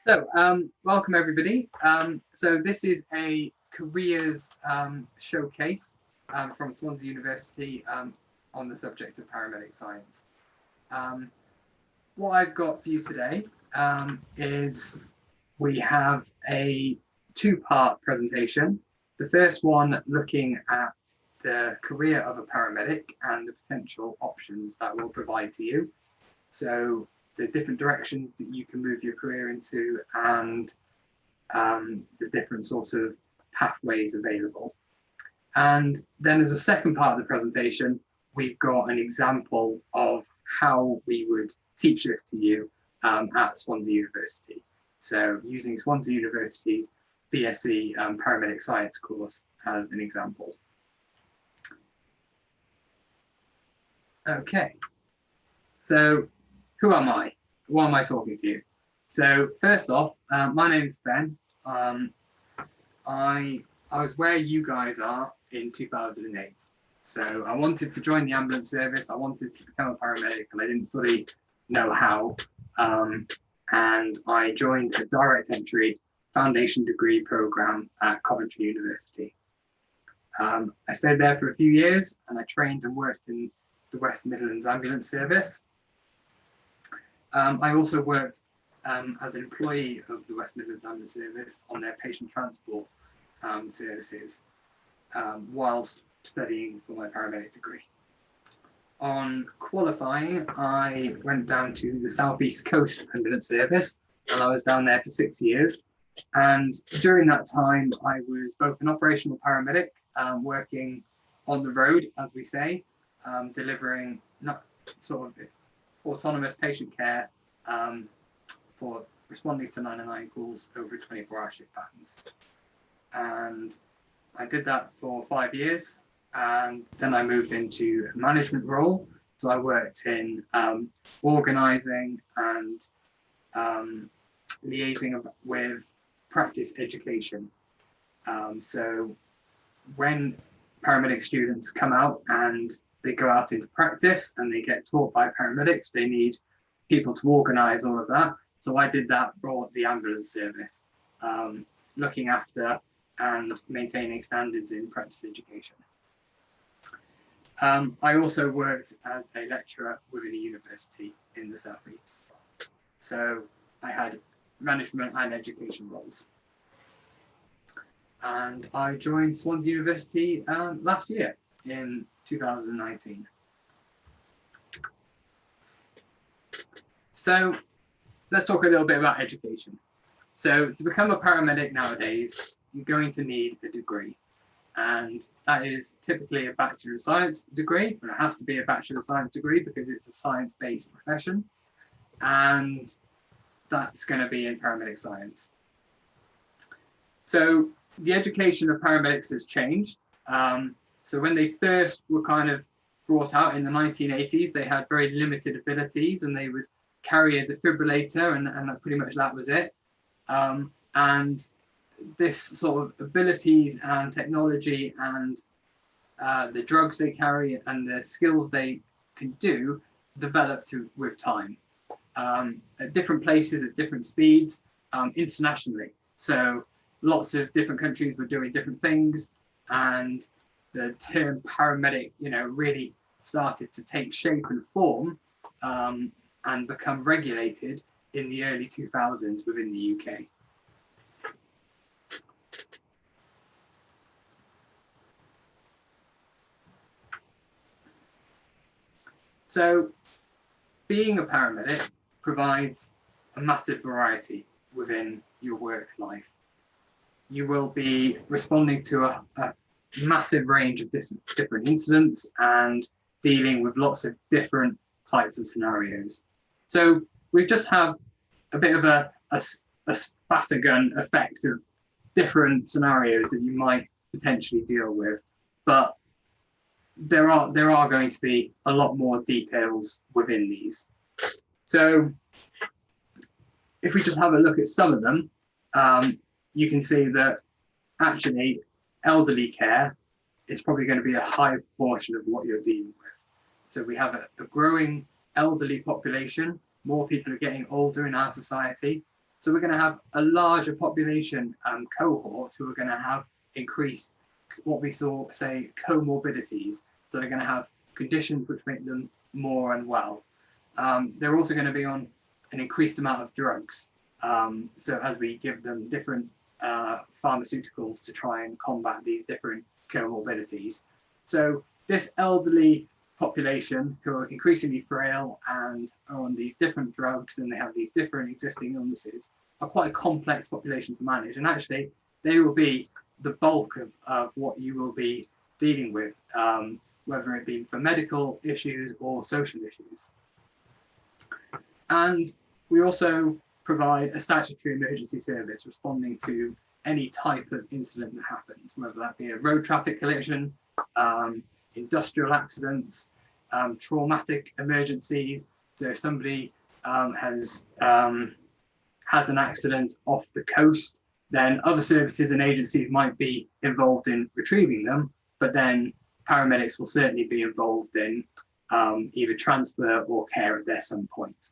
Welcome everybody. So this is a careers showcase from Swansea University on the subject of paramedic science. What I've got for you today is we have a two-part presentation. The first one looking at the career of a paramedic and the potential options that will provide to you. So the different directions that you can move your career into and the different sorts of pathways available. And then as a second part of the presentation, we've got an example of how we would teach this to you at Swansea University. So using Swansea University's BSc Paramedic Science course as an example. Okay, so who am I? Why am I talking to you? So first off, my name is Ben. I was where you guys are in 2008. So I wanted to join the ambulance service. I wanted to become a paramedic and I didn't fully know how. And I joined a direct entry foundation degree program at Coventry University. I stayed there for a few years and I trained and worked in the West Midlands Ambulance Service. I also worked as an employee of the West Midlands Ambulance Service on their patient transport services whilst studying for my paramedic degree. On qualifying, I went down to the South East Coast Ambulance Service and I was down there for 6 years. And during that time, I was both an operational paramedic working on the road, as we say, delivering not sort of autonomous patient care for responding to 999 calls over 24-hour shift patterns. And I did that for 5 years. And then I moved into a management role. So I worked in organising and liaising with practice education. So when paramedic students come out and they go out into practice and they get taught by paramedics, they need people to organise all of that. So I did that for the ambulance service, looking after and maintaining standards in practice education. I also worked as a lecturer within a university in the South East. So I had management and education roles. And I joined Swansea University last year in 2019. So let's talk a little bit about education. So to become a paramedic nowadays, you're going to need a degree. And that is typically a Bachelor of Science degree, and it has to be a Bachelor of Science degree because it's a science-based profession. And that's going to be in paramedic science. So the education of paramedics has changed. So when they first were kind of brought out in the 1980s, they had very limited abilities and they would carry a defibrillator and pretty much that was it. And this sort of abilities and technology and the drugs they carry and the skills they can do developed with time at different places, at different speeds, internationally. So lots of different countries were doing different things, and the term paramedic, really started to take shape and form and become regulated in the early 2000s within the UK. So being a paramedic provides a massive variety within your work life. You will be responding to a massive range of different incidents and dealing with lots of different types of scenarios. So we just have a bit of a spattergun effect of different scenarios that you might potentially deal with, but there are going to be a lot more details within these. So if we just have a look at some of them, you can see that actually elderly care is probably going to be a high proportion of what you're dealing with. So we have a growing elderly population. More people are getting older in our society. So we're going to have a larger population cohort who are going to have increased what we saw, say, comorbidities. So they're going to have conditions which make them more unwell. They're also going to be on an increased amount of drugs. So as we give them different pharmaceuticals to try and combat these different comorbidities. So this elderly population who are increasingly frail and are on these different drugs and they have these different existing illnesses are quite a complex population to manage. And actually, they will be the bulk of what you will be dealing with, whether it be for medical issues or social issues. And we also provide a statutory emergency service responding to any type of incident that happens, whether that be a road traffic collision, industrial accidents, traumatic emergencies. So if somebody has had an accident off the coast, then other services and agencies might be involved in retrieving them, but then paramedics will certainly be involved in either transfer or care at some point.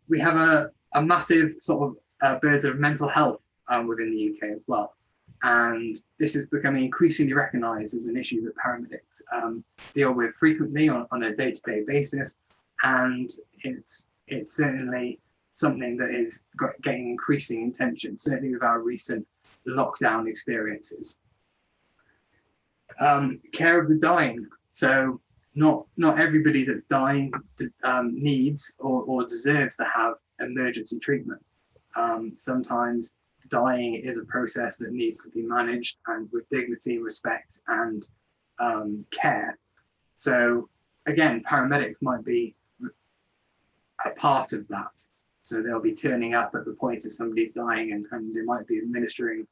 We have a massive sort of burden of mental health within the UK as well. And this is becoming increasingly recognised as an issue that paramedics deal with frequently on a day-to-day basis. And it's certainly something that is getting increasing attention, certainly with our recent lockdown experiences. Care of the dying. So not everybody that's dying needs or deserves to have emergency treatment. Sometimes dying is a process that needs to be managed and with dignity, respect, and care. So again, paramedics might be a part of that. So they'll be turning up at the point that somebody's dying and they might be administering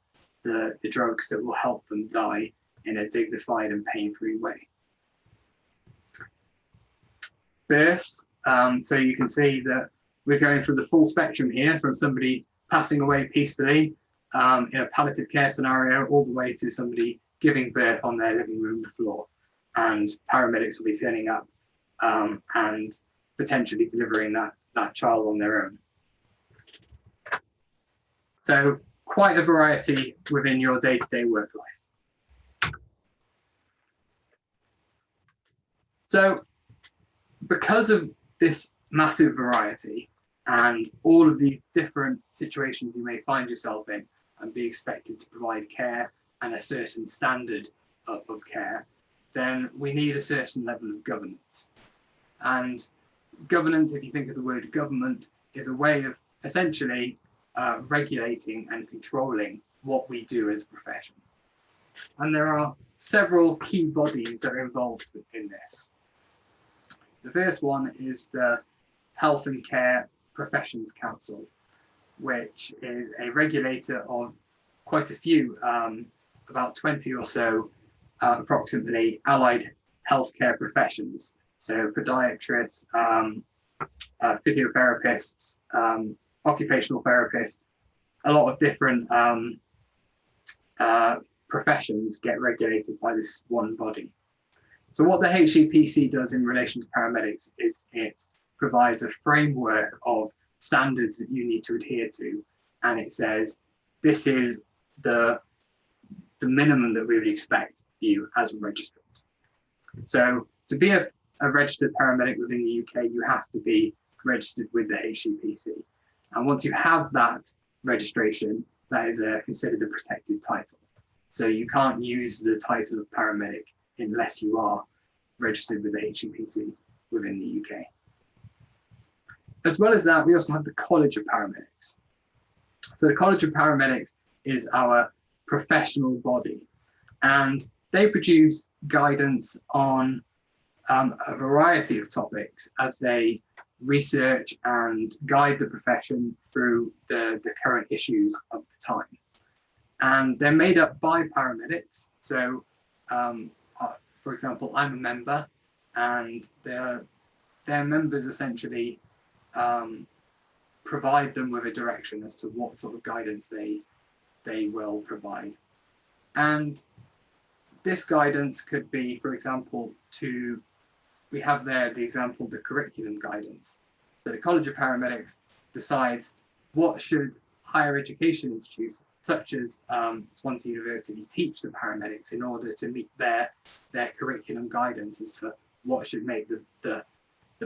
the drugs that will help them die in a dignified and pain-free way. Births, so you can see that we're going through the full spectrum here, from somebody passing away peacefully in a palliative care scenario all the way to somebody giving birth on their living room floor. And paramedics will be turning up and potentially delivering that child on their own. So quite a variety within your day-to-day work life. So because of this massive variety and all of these different situations you may find yourself in and be expected to provide care and a certain standard of care, then we need a certain level of governance. And governance, if you think of the word government, is a way of essentially regulating and controlling what we do as a profession. And there are several key bodies that are involved in this. The first one is the Health and Care Professions Council, which is a regulator of quite a few, about 20 or so, approximately, allied healthcare professions. So podiatrists, physiotherapists, occupational therapists, a lot of different professions get regulated by this one body. So what the HCPC does in relation to paramedics is it provides a framework of standards that you need to adhere to, and it says this is the minimum that we would expect you as a registered. So to be a registered paramedic within the UK, you have to be registered with the HCPC. And once you have that registration, that is considered a protected title. So you can't use the title of paramedic unless you are registered with the HCPC within the UK. As well as that, we also have the College of Paramedics. So the College of Paramedics is our professional body, and they produce guidance on a variety of topics as they research and guide the profession through the current issues of the time. And they're made up by paramedics. So, for example, I'm a member, and their members essentially provide them with a direction as to what sort of guidance they will provide. And this guidance could be, for example, we have there the example, the curriculum guidance. So the College of Paramedics decides what should higher education institutes, such as Swansea University, teach the paramedics in order to meet their curriculum guidance as to what should make the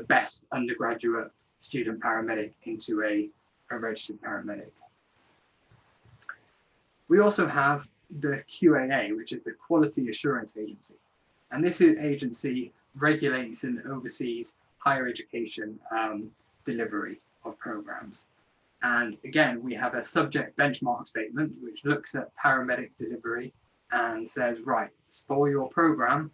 best undergraduate student paramedic into a registered paramedic. We also have the QAA, which is the Quality Assurance Agency. And this agency regulates and oversees higher education delivery of programs. And again, we have a subject benchmark statement, which looks at paramedic delivery and says, right, for your program,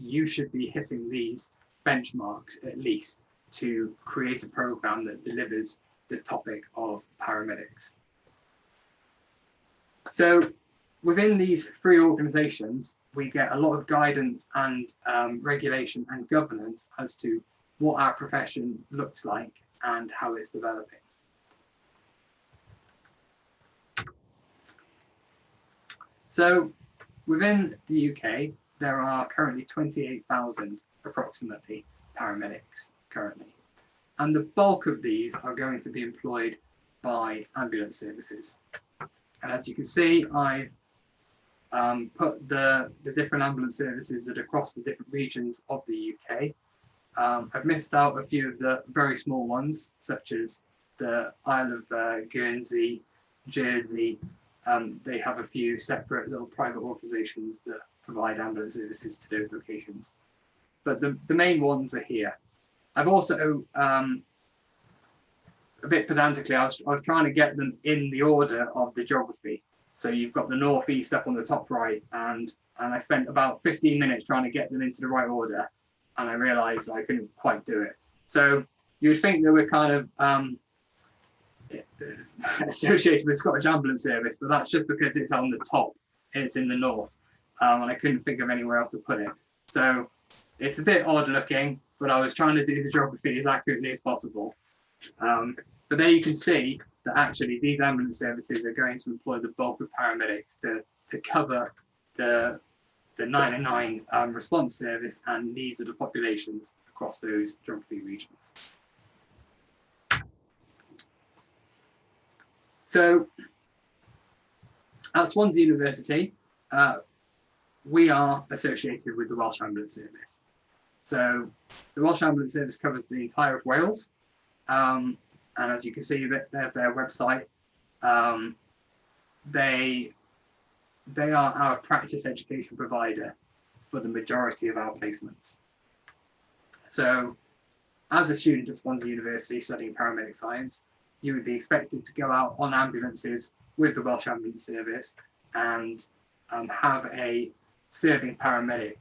you should be hitting these benchmarks at least to create a program that delivers the topic of paramedics. So within these three organizations, we get a lot of guidance and regulation and governance as to what our profession looks like and how it's developing. So within the UK, there are currently 28,000 approximately paramedics currently. And the bulk of these are going to be employed by ambulance services. And as you can see, I've put the different ambulance services that are across the different regions of the UK. I've missed out a few of the very small ones, such as the Isle of Guernsey, Jersey. They have a few separate little private organisations that provide ambulance services to those locations. But the main ones are here. I've also, a bit pedantically, I was trying to get them in the order of the geography. So you've got the northeast up on the top right, and I spent about 15 minutes trying to get them into the right order, and I realised I couldn't quite do it. So you would think they were kind of associated with Scottish Ambulance Service, but that's just because it's on the top and it's in the north, and I couldn't think of anywhere else to put it. So it's a bit odd looking, but I was trying to do the geography as accurately as possible. But there you can see that actually these ambulance services are going to employ the bulk of paramedics to cover the 999 response service and needs of the populations across those geography regions. So at Swansea University, we are associated with the Welsh Ambulance Service. So the Welsh Ambulance Service covers the entire of Wales. And as you can see, there's their website. They are our practice education provider for the majority of our placements. So as a student at Swansea University studying paramedic science, you would be expected to go out on ambulances with the Welsh Ambulance Service and have a serving paramedic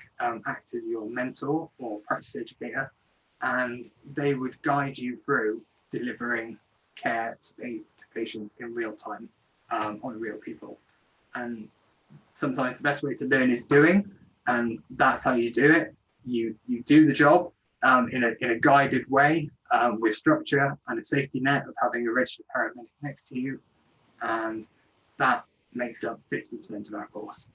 act as your mentor or practice educator, and they would guide you through delivering care to patients in real time on real people. And sometimes the best way to learn is doing, and that's how you do it. You do the job in a guided way with structure and a safety net of having a registered paramedic next to you, and that makes up 50% of our course.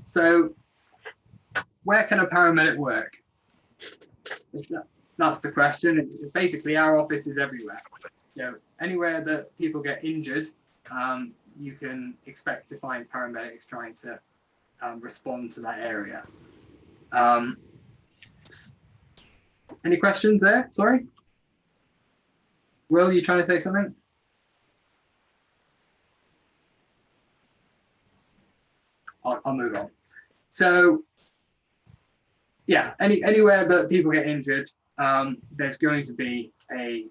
So where can a paramedic work? That's the question. It's basically our office is everywhere. So anywhere that people get injured, you can expect to find paramedics trying to respond to that area. Any questions there? Sorry. Will, you trying to say something? I'll move on. So yeah, anywhere that people get injured, there's going to be a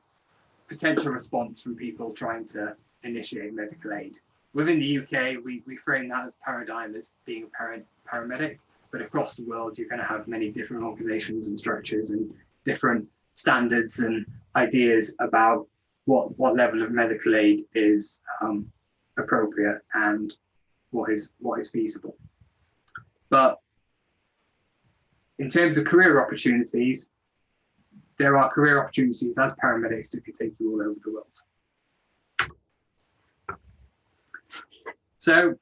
potential response from people trying to initiate medical aid. Within the UK, we frame that as paradigm as being a paramedic, but across the world, you're going to have many different organizations and structures and different standards and ideas about what level of medical aid is appropriate and what is feasible. But in terms of career opportunities, there are career opportunities as paramedics that can take you all over the world. So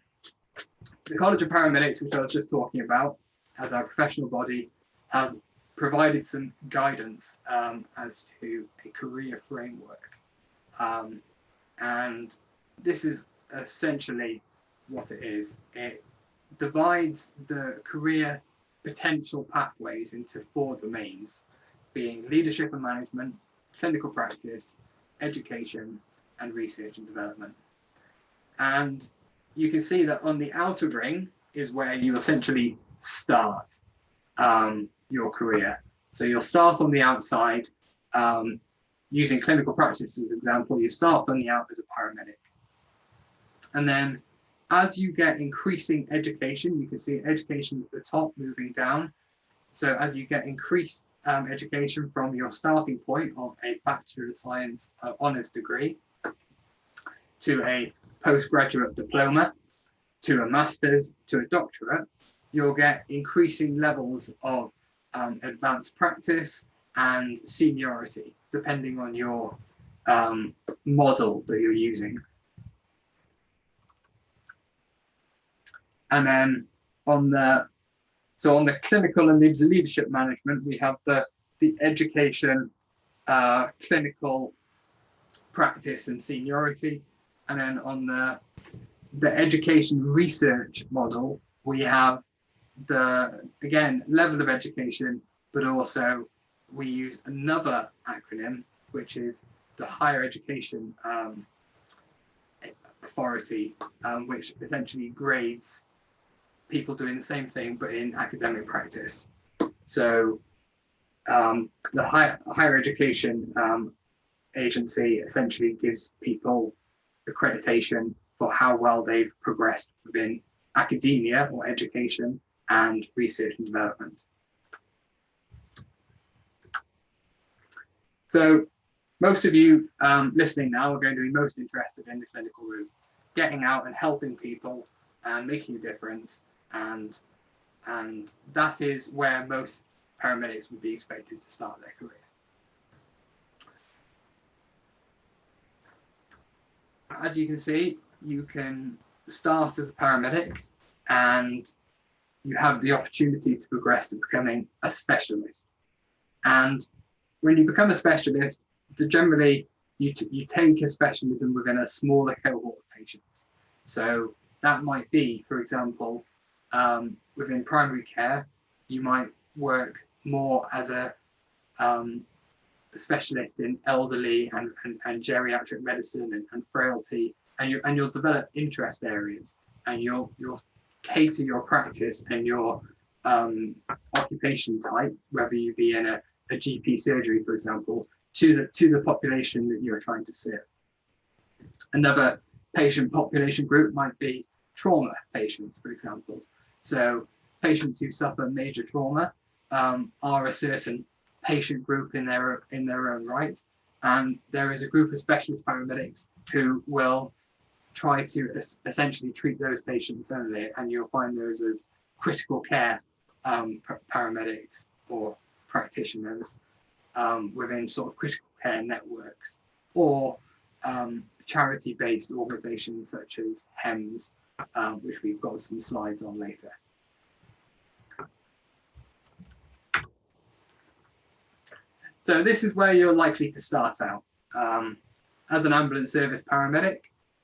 the College of Paramedics, which I was just talking about, as our professional body, has provided some guidance as to a career framework. And this is essentially what it is. It divides the career potential pathways into 4 domains, being leadership and management, clinical practice, education, and research and development. And you can see that on the outer ring is where you essentially start your career. So you'll start on the outside, using clinical practice as an example. You start on the out as a paramedic. And then as you get increasing education, you can see education at the top moving down. So as you get increased education from your starting point of a Bachelor of Science honours degree to a postgraduate diploma, to a master's, to a doctorate, you'll get increasing levels of advanced practice and seniority, depending on your model that you're using. And then on the clinical and leadership management, we have the education, clinical practice and seniority. And then on the education research model, we have again, level of education, but also we use another acronym, which is the Higher Education Authority, which essentially grades people doing the same thing, but in academic practice. So the Higher Education Agency essentially gives people accreditation for how well they've progressed within academia or education and research and development. So most of you listening now are going to be most interested in the clinical route, getting out and helping people and making a difference, and that is where most paramedics would be expected to start their career. As you can see, you can start as a paramedic and you have the opportunity to progress to becoming a specialist. And when you become a specialist, generally you take a specialism within a smaller cohort of patients. So that might be, for example, within primary care, you might work more as a specialist in elderly and geriatric medicine and frailty, and you'll develop interest areas, and you'll cater your practice and your occupation type, whether you be in a GP surgery, for example, to the population that you're trying to serve. Another patient population group might be trauma patients, for example. So patients who suffer major trauma are a certain patient group in their own right, and there is a group of specialist paramedics who will try to essentially treat those patients only, and you'll find those as critical care paramedics or practitioners within sort of critical care networks, or charity-based organisations such as HEMS, which we've got some slides on later. So this is where you're likely to start out. As an ambulance service paramedic,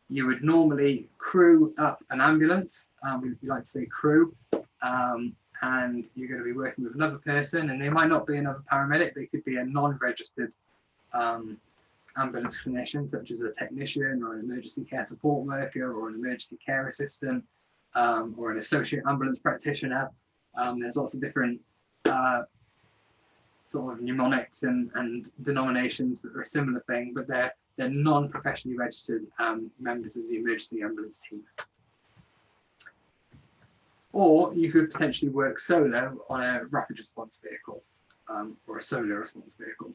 you would normally crew up an ambulance. We like to say crew, and you're going to be working with another person, and they might not be another paramedic. They could be a non-registered ambulance clinician, such as a technician or an emergency care support worker or an emergency care assistant, or an associate ambulance practitioner. There's lots of different sort of mnemonics and denominations that are a similar thing, but they're non-professionally registered members of the emergency ambulance team. Or you could potentially work solo on a rapid response vehicle, or a solo response vehicle.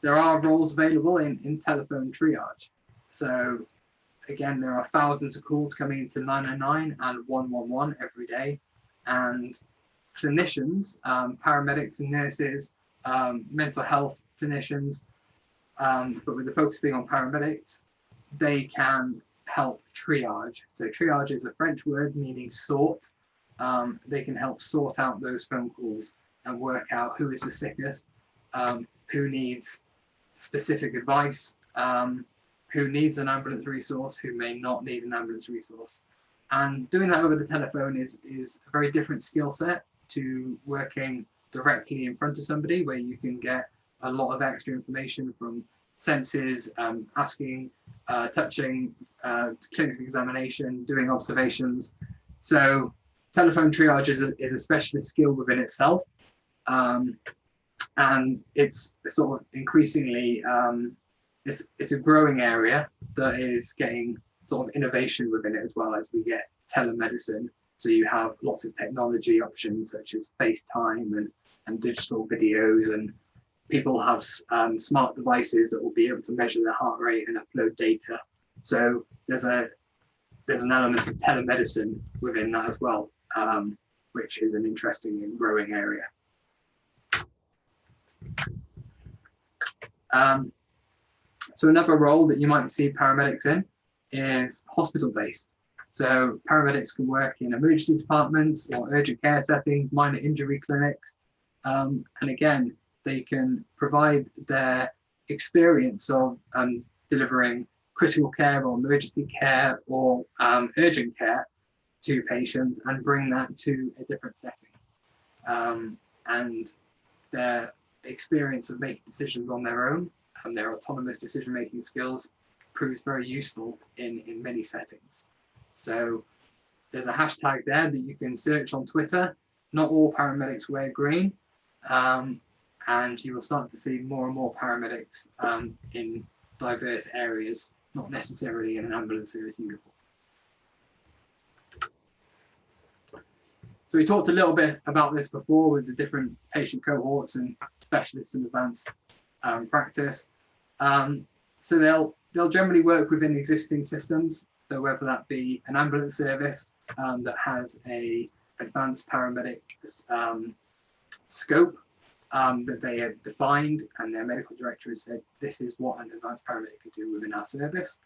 There are roles available in telephone triage. So again, there are thousands of calls coming into 999 and 111 every day, and clinicians, paramedics and nurses, mental health clinicians, but with the focus being on paramedics, they can help triage. So triage is a French word meaning sort. They can help sort out those phone calls and work out who is the sickest, who needs specific advice, who needs an ambulance resource, who may not need an ambulance resource. And doing that over the telephone is a very different skill set to working directly in front of somebody, where you can get a lot of extra information from senses, asking, touching, clinical examination, doing observations. So telephone triage is a specialist skill within itself. And it's sort of increasingly, it's a growing area that is getting sort of innovation within it, as well as we get telemedicine. So you have lots of technology options such as FaceTime and digital videos, and people have smart devices that will be able to measure their heart rate and upload data. So there's an element of telemedicine within that as well, which is an interesting and growing area. So another role that you might see paramedics in is hospital-based. So paramedics can work in emergency departments or urgent care settings, minor injury clinics, and again, they can provide their experience of delivering critical care or emergency care or urgent care to patients and bring that to a different setting. And their experience of making decisions on their own and their autonomous decision-making skills proves very useful in many settings. So there's a hashtag there that you can search on Twitter. Not all paramedics wear green. And you will start to see more and more paramedics in diverse areas, not necessarily in an ambulance service uniform. So we talked a little bit about this before with the different patient cohorts and specialists in advanced practice. So they'll generally work within existing systems. So whether that be an ambulance service that has a advanced paramedic scope that they have defined, and their medical director has said, this is what an advanced paramedic can do within our service,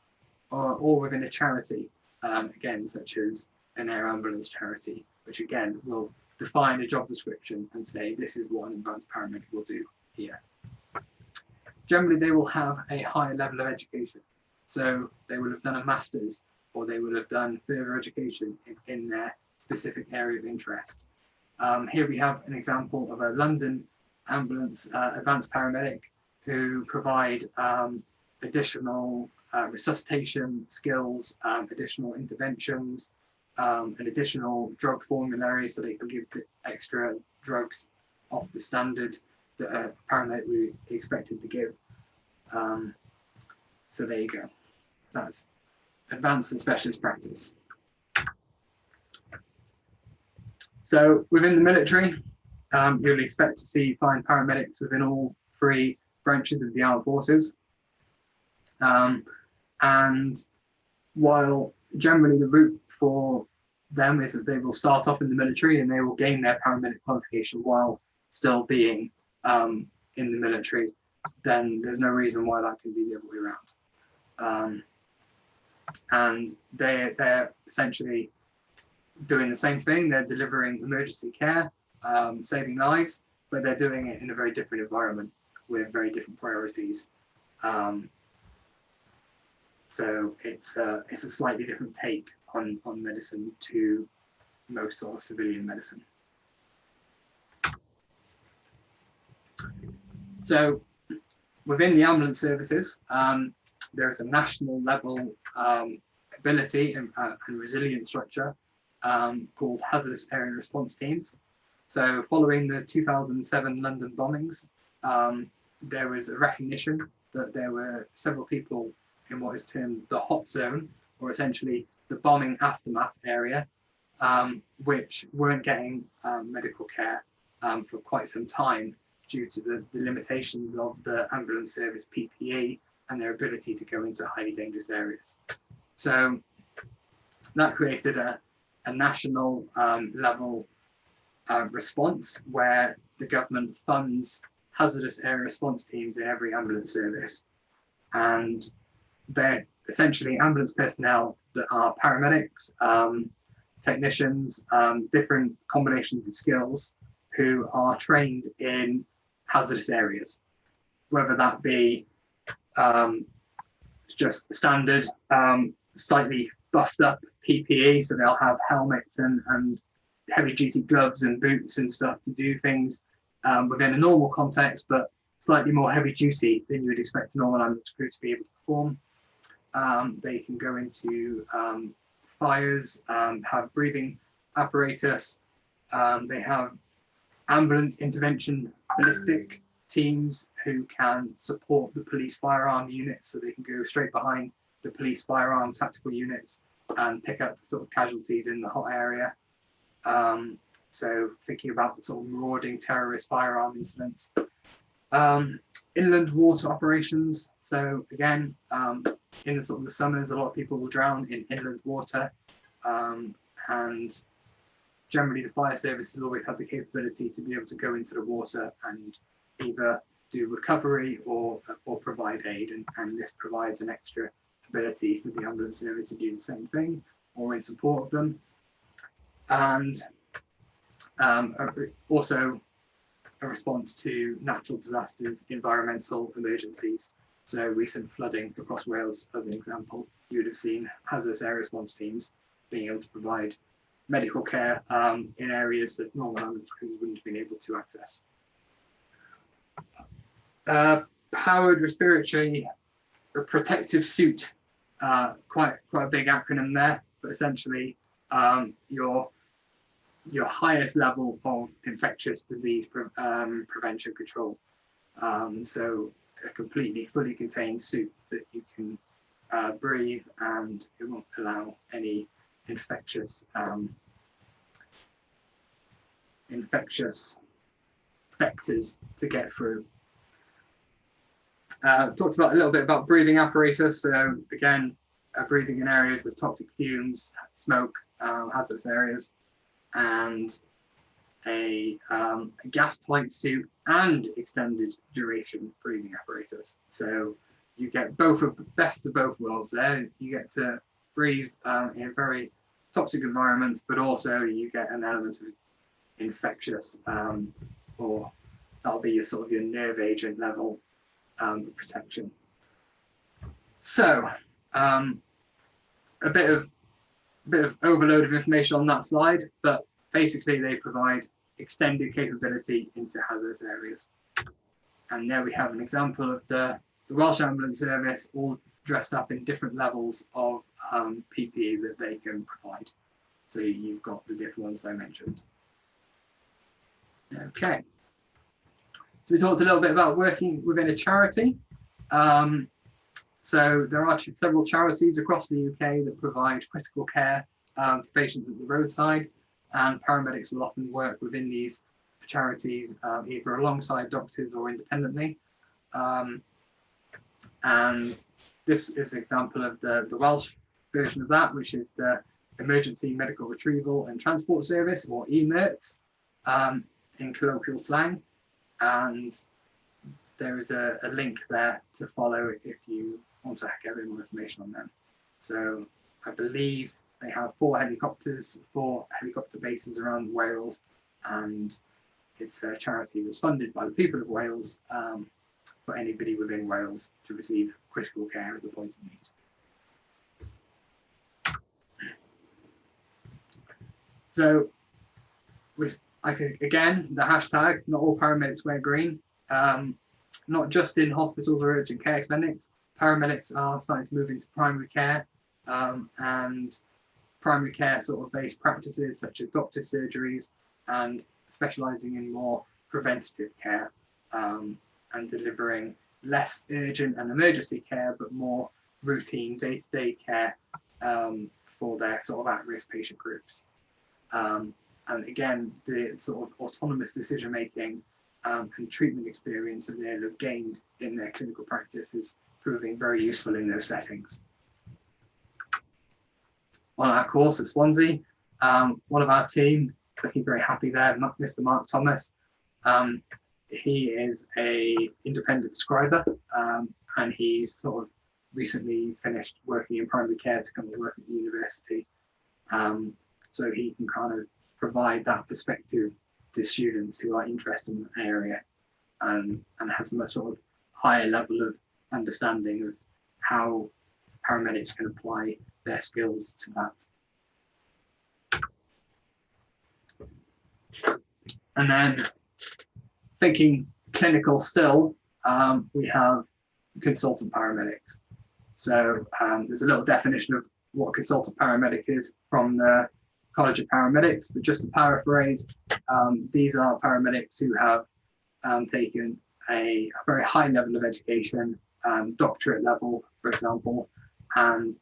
or within a charity, again, such as an air ambulance charity, which again will define a job description and say, this is what an advanced paramedic will do here. Generally, they will have a higher level of education. So they will have done a master's, or they will have done further education in their specific area of interest. Here we have an example of a London ambulance advanced paramedic who provide additional resuscitation skills, additional interventions, an additional drug formulary, so they can give the extra drugs off the standard that a paramedic would be expected to give. So there you go. That's advanced and specialist practice. So within the military, you'll expect to find paramedics within all three branches of the armed forces. And while generally the route for them is that they will start off in the military and they will gain their paramedic qualification while still being in the military, then there's no reason why that can be the other way around. And they're essentially doing the same thing. They're delivering emergency care, saving lives, but they're doing it in a very different environment with very different priorities. So it's a slightly different take on medicine to most sort of civilian medicine. So within the ambulance services, there is a national level ability and resilience structure called Hazardous Area Response Teams. So following the 2007 London bombings, there was a recognition that there were several people in what is termed the hot zone, or essentially the bombing aftermath area, which weren't getting medical care for quite some time due to the limitations of the ambulance service PPE and their ability to go into highly dangerous areas. So that created a national level response where the government funds hazardous area response teams in every ambulance service. And they're essentially ambulance personnel that are paramedics, technicians, different combinations of skills who are trained in hazardous areas, whether that be just standard, slightly buffed up PPE, so they'll have helmets and heavy duty gloves and boots and stuff to do things within a normal context, but slightly more heavy duty than you would expect a normal ambulance crew to be able to perform. They can go into fires, have breathing apparatus. They have ambulance intervention ballistic teams who can support the police firearm units, so they can go straight behind the police firearm tactical units and pick up sort of casualties in the hot area. So thinking about the sort of marauding terrorist firearm incidents. Inland water operations. So again, in the sort of the summers, a lot of people will drown in inland water, and generally the fire service has always had the capability to be able to go into the water and either do recovery or provide aid, and this provides an extra ability for the ambulance service to do the same thing or in support of them. And also a response to natural disasters, environmental emergencies. So recent flooding across Wales, as an example, you would have seen hazardous area response teams being able to provide medical care in areas that normal ambulance crews wouldn't have been able to access. Powered respiratory protective suit, quite a big acronym there, but essentially your highest level of infectious disease prevention control. So a completely fully contained suit that you can breathe, and it won't allow any infectious vectors to get through. Talked about a little bit about breathing apparatus. So again, breathing in areas with toxic fumes, smoke, hazardous areas, and a gas-tight suit and extended duration breathing apparatus. So you get both of the best of both worlds there. You get to breathe in very toxic environments, but also you get an element of infectious, or that'll be your sort of your nerve agent level protection. So a bit of overload of information on that slide, but basically they provide extended capability into hazardous areas. And there we have an example of the Welsh Ambulance Service, all dressed up in different levels of PPE that they can provide. So you've got the different ones I mentioned. Okay. So we talked a little bit about working within a charity. So there are several charities across the UK that provide critical care to patients at the roadside, and paramedics will often work within these charities either alongside doctors or independently. And this is an example of the Welsh version of that, which is the Emergency Medical Retrieval and Transport Service, or EMERTS in colloquial slang. And there is a link there to follow if you want to get more information on them. So I believe they have 4 helicopter bases around Wales, and it's a charity that's funded by the people of Wales for anybody within Wales to receive critical care at the point of need. So again, the hashtag, not all paramedics wear green. Not just in hospitals or urgent care clinics, paramedics are starting to move into primary care, and primary care sort of based practices such as doctor surgeries, and specialising in more preventative care, and delivering less urgent and emergency care, but more routine day-to-day care for their sort of at-risk patient groups. And again, the sort of autonomous decision-making and treatment experience that they'll have gained in their clinical practice is proving very useful in those settings. On our course at Swansea, one of our team, looking very happy there, Mr. Mark Thomas, he is an independent prescriber, and he's sort of recently finished working in primary care to come and work at the university. So he can kind of provide that perspective to students who are interested in the area, and has a much sort of higher level of understanding of how paramedics can apply their skills to that. And then thinking clinical still, we have consultant paramedics. So there's a little definition of what a consultant paramedic is from the College of Paramedics, but just to paraphrase, these are paramedics who have taken a very high level of education, doctorate level, for example, and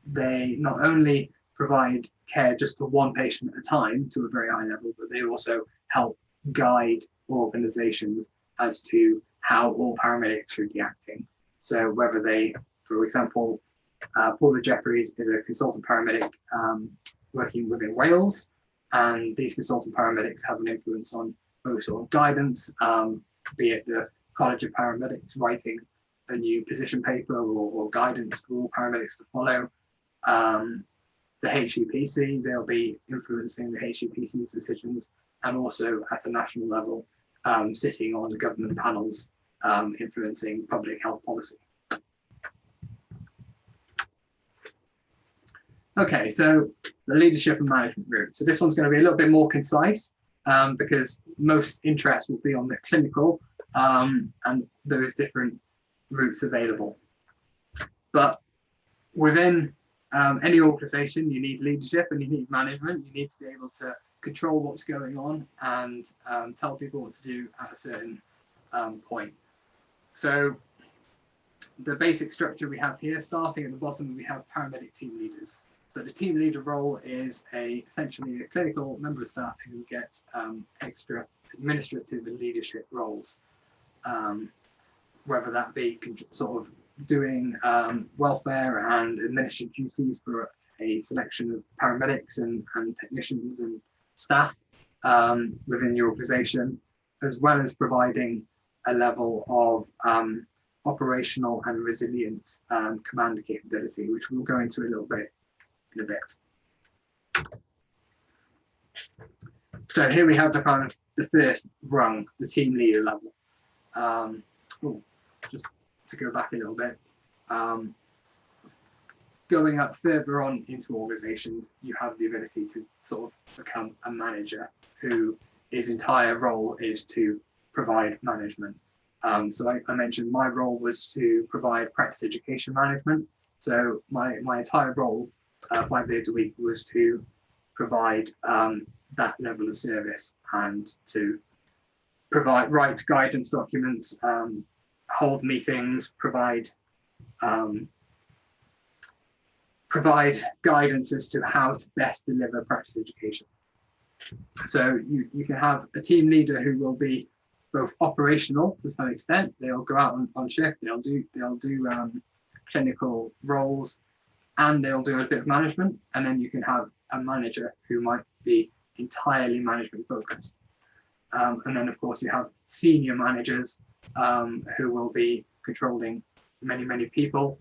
they not only provide care just to one patient at a time to a very high level, but they also help guide organizations as to how all paramedics should be acting. So whether they, for example, Paula Jeffries is a consultant paramedic working within Wales, and these consultant paramedics have an influence on both sort of guidance, be it the College of Paramedics writing a new position paper or guidance for all paramedics to follow. The HEPC, they'll be influencing the HEPC's decisions, and also at a national level, sitting on the government panels, influencing public health policy. Okay, so the leadership and management route. So this one's going to be a little bit more concise, because most interest will be on the clinical and those different routes available. But within any organization, you need leadership and you need management. You need to be able to control what's going on and tell people what to do at a certain point. So the basic structure we have here, starting at the bottom, we have paramedic team leaders. So the team leader role is essentially a clinical member of staff who gets extra administrative and leadership roles, whether that be sort of doing welfare and administrative duties for a selection of paramedics and technicians and staff within your organisation, as well as providing a level of operational and resilience command capability, which we'll go into a little bit in a bit. So here we have the first rung, the team leader level. Just to go back a little bit, going up further on into organizations, you have the ability to sort of become a manager whose entire role is to provide management. So I mentioned my role was to provide practice education management. So my entire role, 5 days a week, was to provide that level of service and to write guidance documents, hold meetings, provide guidance as to how to best deliver practice education. So you can have a team leader who will be both operational to some extent. They'll go out on shift. They'll do clinical roles, and they'll do a bit of management. And then you can have a manager who might be entirely management focused. And then of course you have senior managers who will be controlling many people,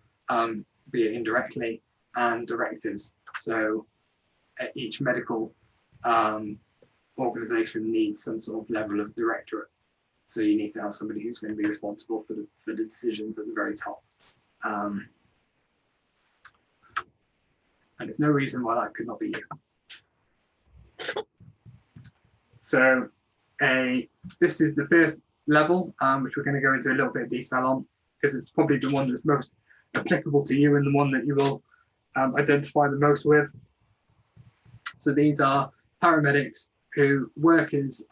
be it indirectly, and directors. So each medical organization needs some sort of level of directorate. So you need to have somebody who's going to be responsible for the decisions at the very top. And there's no reason why that could not be you. So this is the first level, which we're going to go into a little bit of detail on, because it's probably the one that's most applicable to you and the one that you will identify the most with. So these are paramedics who work as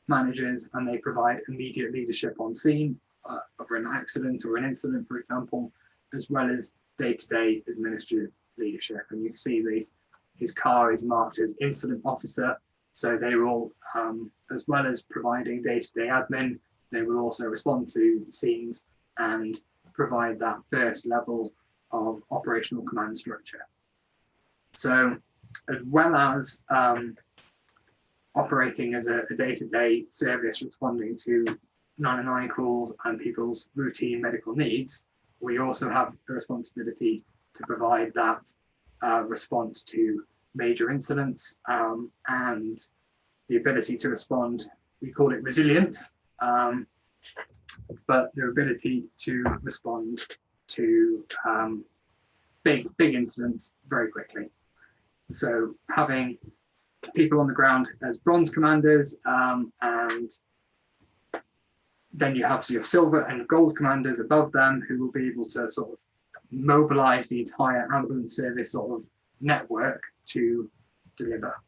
managers, and they provide immediate leadership on scene of an accident or an incident, for example, as well as day-to-day administrative leadership. And you can see his car is marked as incident officer. So they will, as well as providing day-to-day admin, they will also respond to scenes and provide that first level of operational command structure. So as well as operating as a day-to-day service responding to 999 calls and people's routine medical needs, we also have the responsibility to provide that response to major incidents, and the ability to respond. We call it resilience, but the ability to respond to big incidents very quickly. So having people on the ground as bronze commanders, and then you have your silver and gold commanders above them, who will be able to sort of mobilize the entire ambulance service sort of network to deliver.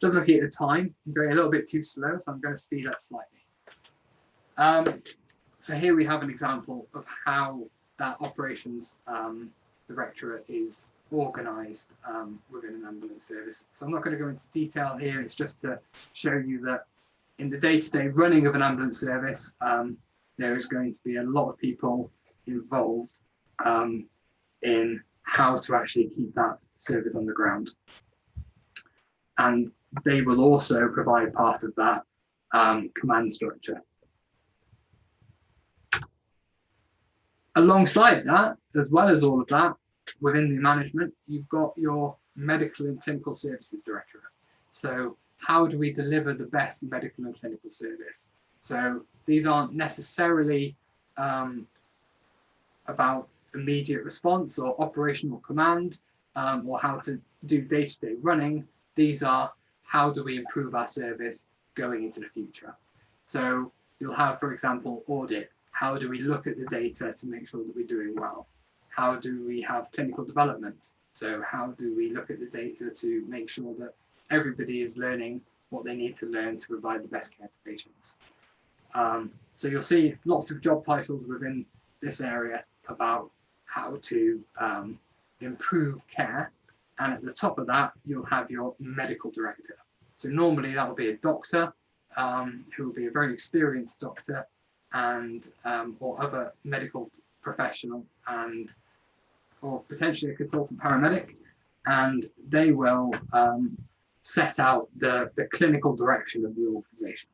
Just looking at the time, I'm going a little bit too slow, so I'm going to speed up slightly. So here we have an example of how that operations directorate is organized within an ambulance service. So I'm not going to go into detail here, it's just to show you that in the day-to-day running of an ambulance service, there is going to be a lot of people involved in how to actually keep that service on the ground. And they will also provide part of that command structure. Alongside that, as well as all of that, within the management, you've got your medical and clinical services directorate. So how do we deliver the best medical and clinical service? So these aren't necessarily about immediate response or operational command, or how to do day-to-day running. These are how do we improve our service going into the future. So you'll have, for example, audit. How do we look at the data to make sure that we're doing well? How do we have clinical development? So how do we look at the data to make sure that everybody is learning what they need to learn to provide the best care for patients? So you'll see lots of job titles within this area about how to improve care. And at the top of that, you'll have your medical director. So normally that will be a doctor, who will be a very experienced doctor, and or other medical professional, and or potentially a consultant paramedic, and they will set out the clinical direction of the organization.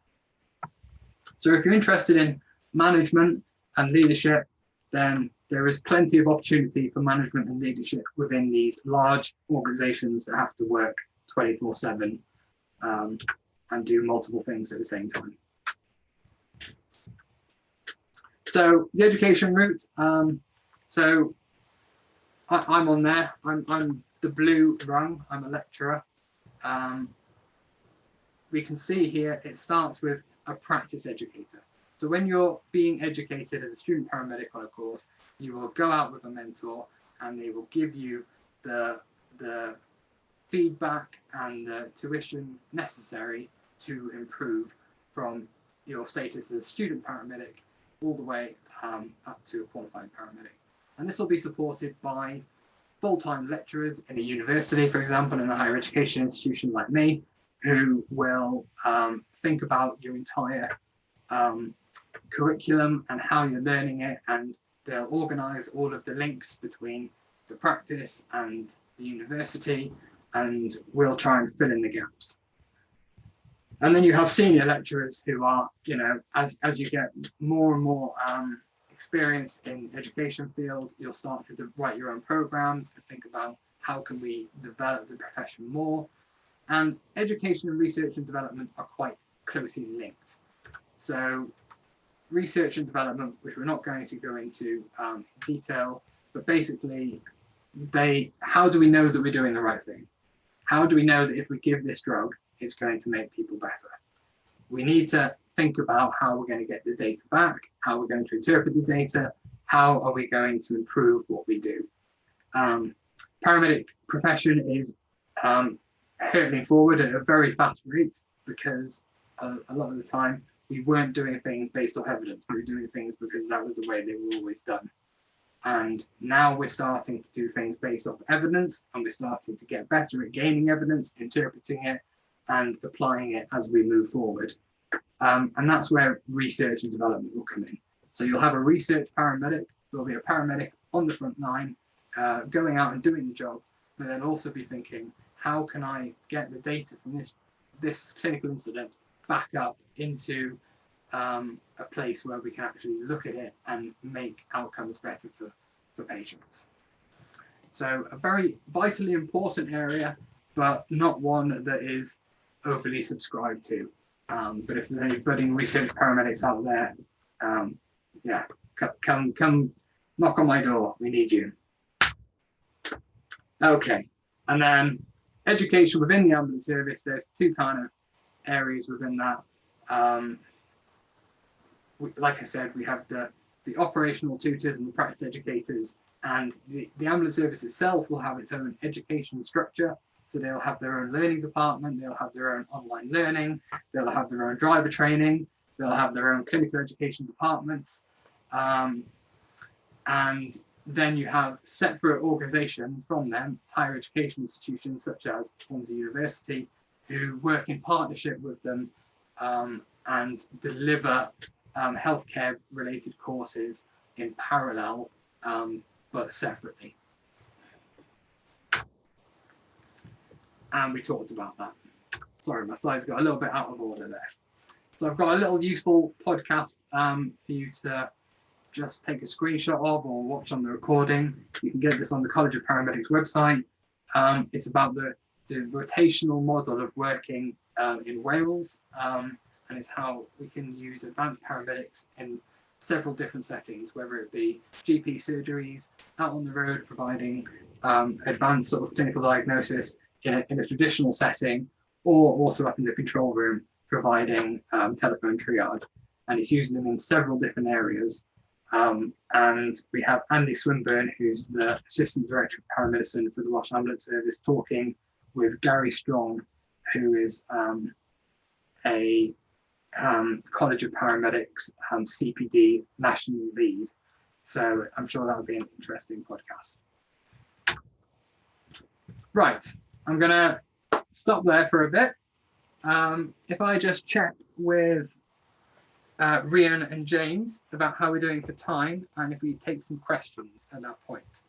So if you're interested in management and leadership, then there is plenty of opportunity for management and leadership within these large organizations that have to work 24/7 and do multiple things at the same time. So the education route, so I'm on there, I'm the blue rung, I'm a lecturer. We can see here it starts with a practice educator. So when you're being educated as a student paramedic on a course, you will go out with a mentor and they will give you the feedback and the tuition necessary to improve from your status as a student paramedic all the way up to a qualified paramedic. And this will be supported by full-time lecturers in a university, for example, in a higher education institution like me, who will think about your entire curriculum and how you're learning it, and they'll organize all of the links between the practice and the university, and we'll try and fill in the gaps. And then you have senior lecturers who are, you know, as you get more and more experience in education field, you'll start to write your own programs and think about how can we develop the profession more. And education and research and development are quite closely linked. So research and development, which we're not going to go into detail, but basically how do we know that we're doing the right thing? How do we know that if we give this drug, it's going to make people better? We need to think about how we're going to get the data back, how we're going to interpret the data, how are we going to improve what we do. Paramedic profession is hurtling forward at a very fast rate, because a lot of the time we weren't doing things based off evidence. We were doing things because that was the way they were always done. And now we're starting to do things based off evidence, and we're starting to get better at gaining evidence, interpreting it, and applying it as we move forward. And that's where research and development will come in. So you'll have a research paramedic, there'll be a paramedic on the front line, going out and doing the job, but then also be thinking, how can I get the data from this clinical incident back up into a place where we can actually look at it and make outcomes better for patients. So a very vitally important area, but not one that is overly subscribed to. But if there's any budding research paramedics out there, yeah, come knock on my door. We need you. Okay, and then education within the ambulance service. There's two kind of areas within that. Like I said, we have the operational tutors and the practice educators, and the ambulance service itself will have its own education structure. So they'll have their own learning department, they'll have their own online learning, they'll have their own driver training, they'll have their own clinical education departments. And then you have separate organisations from them, higher education institutions such as Swansea University, who work in partnership with them and deliver healthcare related courses in parallel, but separately. And we talked about that. Sorry, my slides got a little bit out of order there. So I've got a little useful podcast for you to just take a screenshot of or watch on the recording. You can get this on the College of Paramedics website. It's about the rotational model of working in Wales, and it's how we can use advanced paramedics in several different settings, whether it be GP surgeries, out on the road providing advanced sort of clinical diagnosis in a traditional setting, or also up in the control room providing telephone triage. And it's using them in several different areas. And we have Andy Swinburne, who's the Assistant Director of Paramedicine for the Welsh Ambulance Service, talking with Gary Strong, who is a College of Paramedics CPD National Lead. So I'm sure that would be an interesting podcast. Right, I'm going to stop there for a bit. If I just check with Rhian and James about how we're doing for time, and if we take some questions at that point.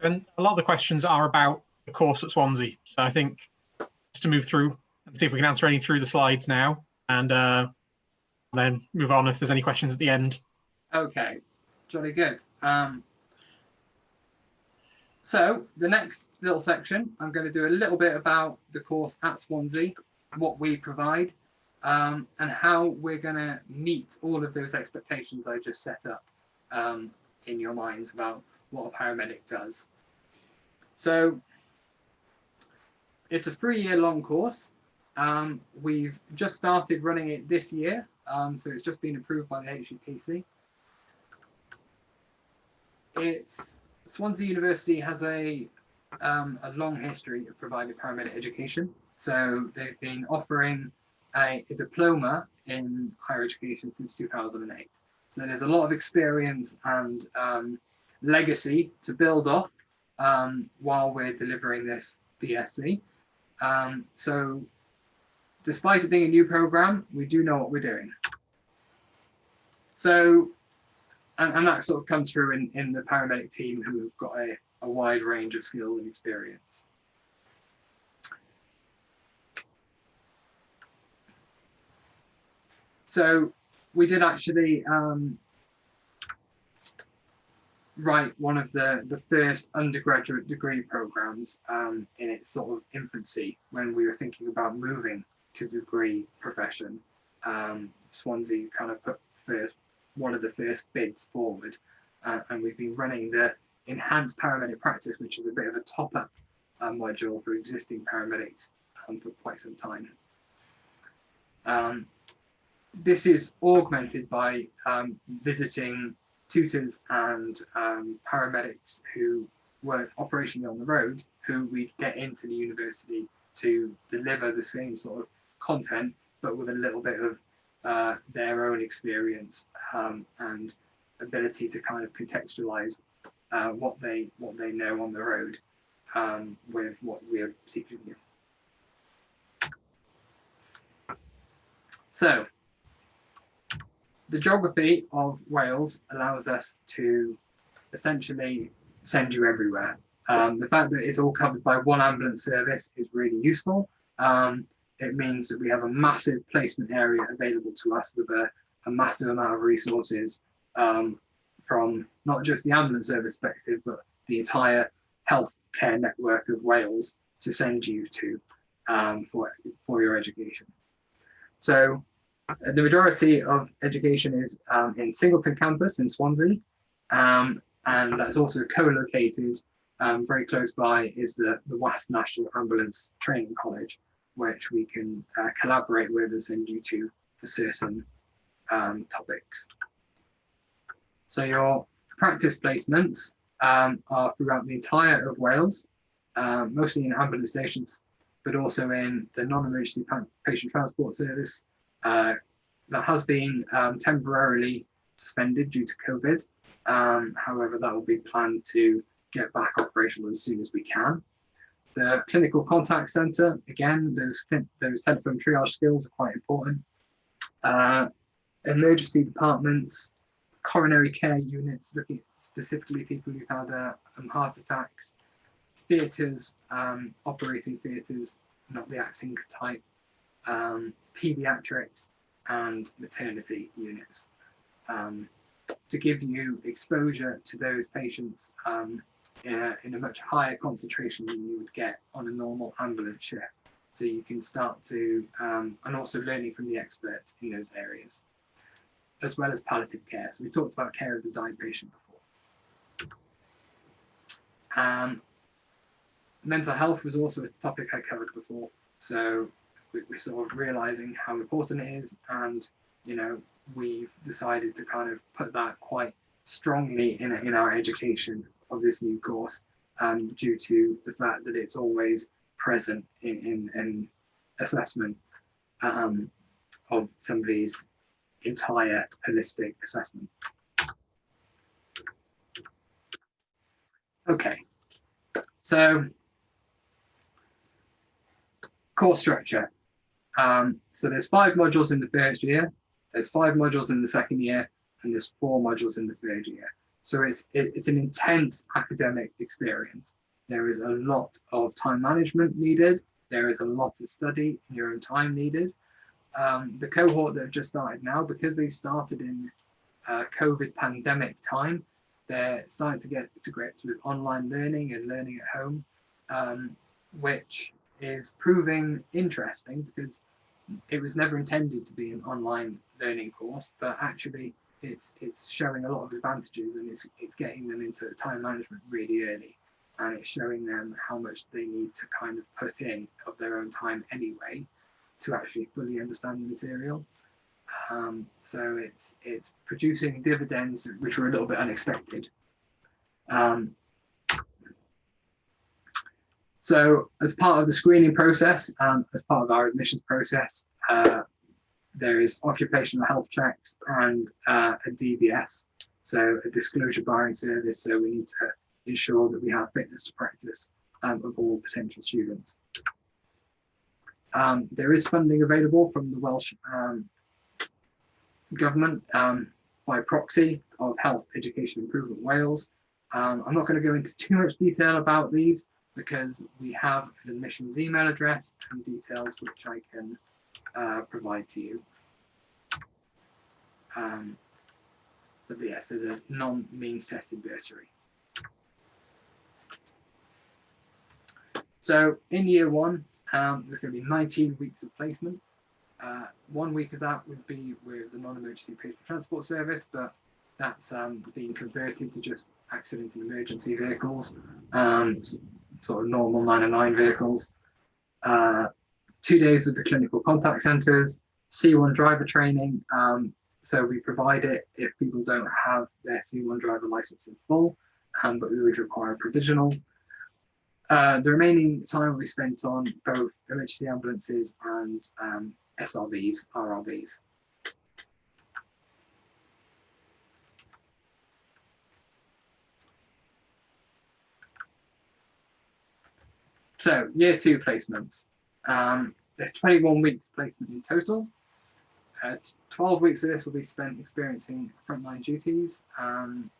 And a lot of the questions are about the course at Swansea. So I think just to move through and see if we can answer any through the slides now, and then move on if there's any questions at the end. Okay, jolly good. So the next little section, I'm going to do a little bit about the course at Swansea, what we provide, and how we're going to meet all of those expectations I just set up in your minds about what a paramedic does. So it's a 3-year-long course. We've just started running it this year, so it's just been approved by the HCPC. Swansea University has a long history of providing paramedic education. So they've been offering a diploma in higher education since 2008. So there's a lot of experience and legacy to build off while we're delivering this BSc. So despite it being a new program, we do know what we're doing. So, and that sort of comes through in the paramedic team, who have got a wide range of skill and experience. So we did actually write one of the first undergraduate degree programs in its sort of infancy when we were thinking about moving to the degree profession. Swansea kind of put one of the first bids forward, and we've been running the enhanced paramedic practice, which is a bit of a top-up module for existing paramedics for quite some time. This is augmented by visiting tutors and paramedics who work operationally on the road, who we get into the university to deliver the same sort of content, but with a little bit of their own experience and ability to kind of contextualize what they know on the road with what we're seeking. So the geography of Wales allows us to essentially send you everywhere. The fact that it's all covered by one ambulance service is really useful. it means that we have a massive placement area available to us with a massive amount of resources from not just the ambulance service perspective, but the entire healthcare network of Wales to send you to for your education. So the majority of education is in Singleton campus in Swansea, and that's also co-located very close by is the West National Ambulance Training College, which we can collaborate with and send you to for certain topics. So your practice placements are throughout the entire of Wales, mostly in ambulance stations, but also in the non-emergency patient transport service. That has been temporarily suspended due to COVID. However, that will be planned to get back operational as soon as we can. The clinical contact centre, again, those telephone triage skills are quite important. Emergency departments, coronary care units, looking at specifically people who've had heart attacks, theatres, operating theatres, not the acting type, paediatrics, and maternity units, to give you exposure to those patients in a much higher concentration than you would get on a normal ambulance shift. So you can start to, and also learning from the experts in those areas, as well as palliative care. So we talked about care of the dying patient before. Mental health was also a topic I covered before. So we're sort of realizing how important it is, and we've decided to kind of put that quite strongly in our education of this new course, due to the fact that it's always present in assessment of somebody's entire holistic assessment. Okay, so course structure. So there's 5 modules in the first year, there's 5 modules in the second year, and there's 4 modules in the third year. So it's an intense academic experience. There is a lot of time management needed. There is a lot of study in your own time needed. The cohort that have just started now, because they started in COVID pandemic time, they're starting to get to grips with online learning and learning at home, which is proving interesting because it was never intended to be an online learning course, but actually it's showing a lot of advantages, and it's getting them into time management really early, and it's showing them how much they need to kind of put in of their own time anyway to actually fully understand the material. So it's producing dividends which were a little bit unexpected. So as part of the screening process, as part of our admissions process, there is occupational health checks and a DBS, so a disclosure barring service. So we need to ensure that we have fitness to practice of all potential students. There is funding available from the Welsh government by proxy of Health Education Improvement Wales. I'm not going to go into too much detail about these because we have an admissions email address and details which I can provide to you. But yes, there's a non-means tested bursary. So in year 1, there's going to be 19 weeks of placement. 1 week of that would be with the non-emergency patient transport service, but that's being converted to just accident and emergency vehicles, sort of normal 909 vehicles. 2 days with the clinical contact centres, C1 driver training. So we provide it if people don't have their C1 driver licence in full, but we would require a provisional. The remaining time will be spent on both emergency ambulances and SRVs, RRVs. So year 2 placements. There's 21 weeks placement in total. 12 weeks of this will be spent experiencing frontline duties, and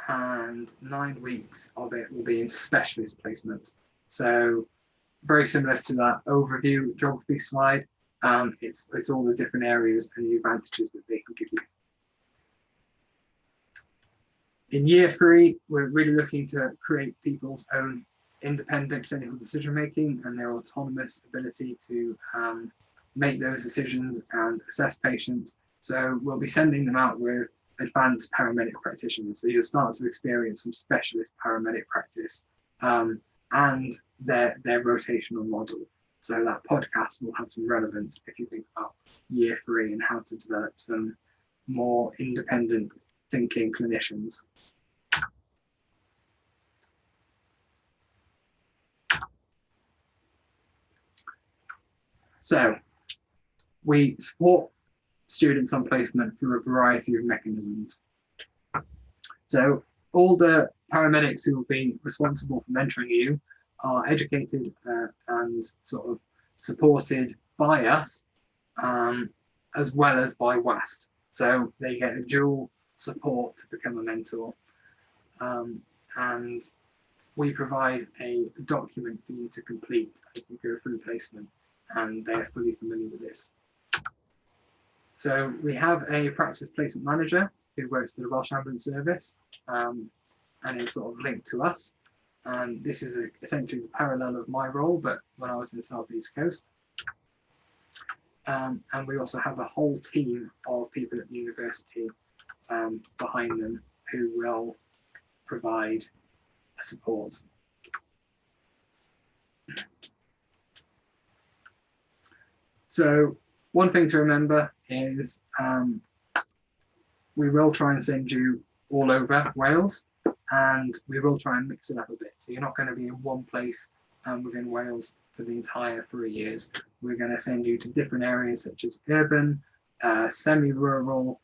9 weeks of it will be in specialist placements. So very similar to that overview geography slide. It's all the different areas and the advantages that they can give you. In year 3, we're really looking to create people's own independent clinical decision making and their autonomous ability to make those decisions and assess patients. So we'll be sending them out with advanced paramedic practitioners. So you'll start to experience some specialist paramedic practice and their rotational model. So that podcast will have some relevance if you think about year 3 and how to develop some more independent thinking clinicians. So we support students on placement through a variety of mechanisms. So all the paramedics who will be responsible for mentoring you are educated and sort of supported by us, as well as by WAST. So they get a dual support to become a mentor. And we provide a document for you to complete as you go through placement, and they're fully familiar with this. So we have a practice placement manager who works for the Welsh Ambulance Service and is sort of linked to us. And this is essentially the parallel of my role, but when I was in the South East Coast. And we also have a whole team of people at the university behind them who will provide support. So one thing to remember is we will try and send you all over Wales, and we will try and mix it up a bit. So you're not going to be in one place within Wales for the entire 3 years. We're going to send you to different areas such as urban, semi-rural,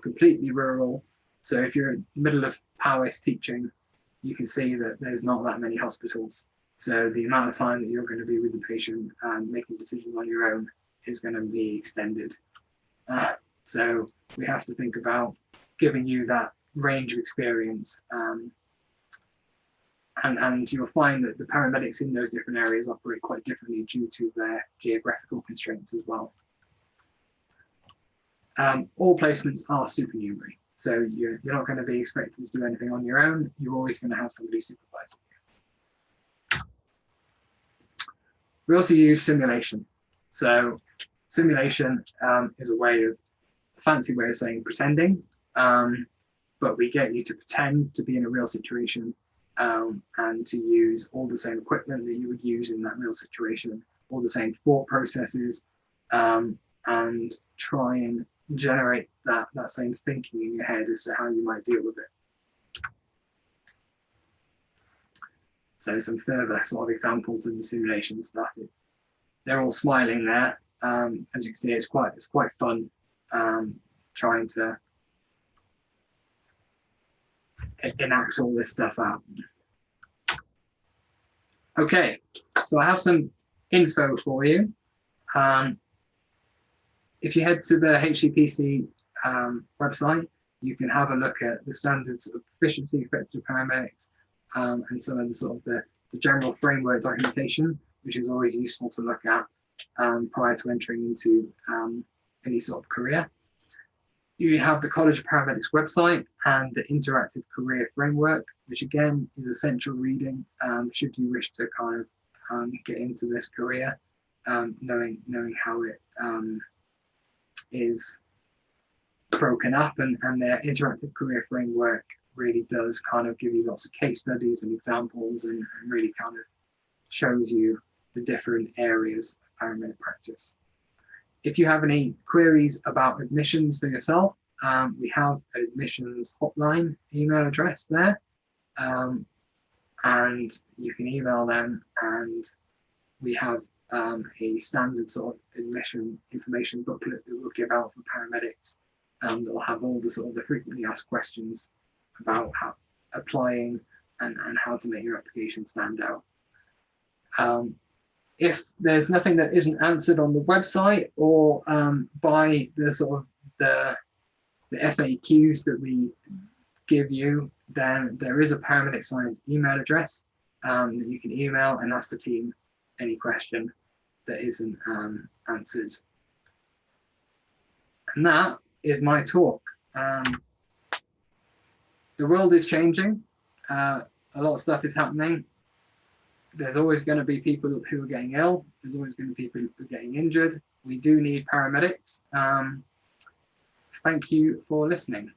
completely rural. So if you're in the middle of Powys teaching, you can see that there's not that many hospitals. So the amount of time that you're going to be with the patient and making decisions on your own is going to be extended. So we have to think about giving you that range of experience. And you'll find that the paramedics in those different areas operate quite differently due to their geographical constraints as well. All placements are supernumerary. So you're not going to be expected to do anything on your own. You're always going to have somebody supervising you. We also use simulation. So simulation is a fancy way of saying pretending, but we get you to pretend to be in a real situation and to use all the same equipment that you would use in that real situation, all the same thought processes, and try and generate that same thinking in your head as to how you might deal with it. So some further sort of examples of the simulation stuff. They're all smiling there. As you can see, it's quite fun trying to enact all this stuff out. Okay, so I have some info for you. If you head to the HCPC website, you can have a look at the standards of proficiency expected of paramedics and some of the sort of the general framework documentation, which is always useful to look at prior to entering into any sort of career. You have the College of Paramedics website and the interactive career framework, which again is essential reading should you wish to kind of get into this career, knowing how it is broken up, and their interactive career framework really does kind of give you lots of case studies and examples and really kind of shows you the different areas of paramedic practice. If you have any queries about admissions for yourself, we have an admissions hotline email address there, and you can email them, and we have a standard sort of admission information booklet that we'll give out for paramedics that will have all the sort of the frequently asked questions about how applying and how to make your application stand out. If there's nothing that isn't answered on the website or by the sort of the FAQs that we give you, then there is a Paramedic Science email address that you can email and ask the team any question that isn't answered. And that is my talk. The world is changing. A lot of stuff is happening. There's always going to be people who are getting ill. There's always going to be people who are getting injured. We do need paramedics. Thank you for listening.